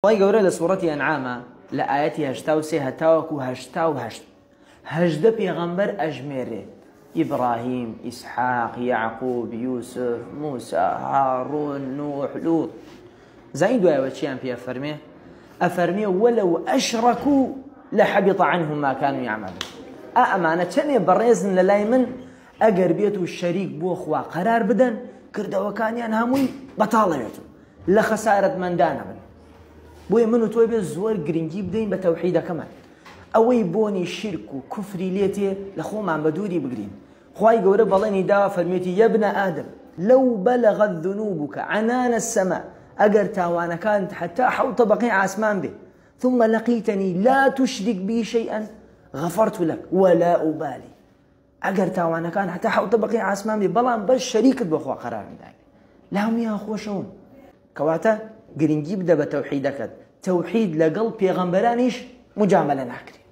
خی گەورە لە سوورەتی ئەنعامە لە ئاەتی 83 هەتاوەکو 88 هەژدە پێغەمبەر ئەژمێرێ: ئیبراهیم، ئیسحاق، یعقوب، یوسف، موسى، هارون، نوح، لوط. زين دوایەوە چیان پێ ئەفەرمێ؟ ئەفەرمێ: وەلەو ئەشرەکوو لەحەبیط عنهم ما كانوا يعملون. ئەمانە چەندێ بەڕێزن لە لای من ئەگەر بێت و شەریک بۆ خوا قەرار بدەن کردەوەکانیان هەمووی بەتاڵەوێت و لە خەسارەتمەندانە بن. بۆیە من و تۆی بێ زۆر گرنگی بدەین بە تەوحیدەکەمان. ئەوەی بۆنی شرک و کوفری لێتێ لە خۆمان بە دووری بگرین. خوای گەورە بەڵێنی داوە فەرمێتی: یە ابن ئادەم لەو بەلەغەت ذنوبک عنان السەما، ئەگەر تاوانەکانت حتا حەوت طەبەقەی ئاسمان بێ ثم لقيتني لا تشرك بي شيئا غفرت لك ولا أبالي. ئەگەر تاوانەکان حتا حەوت طەبەقەی ئاسمان بێ بەڵام بەس شەریکت بۆ خوا قەرار بداێ لە هەموویان خۆشەون. کەواتە گرنگی بدە بە تەوحیدەکەت. تەوحید لەگەڵ پێغەمبەرانیش مجاملە ناکرێت.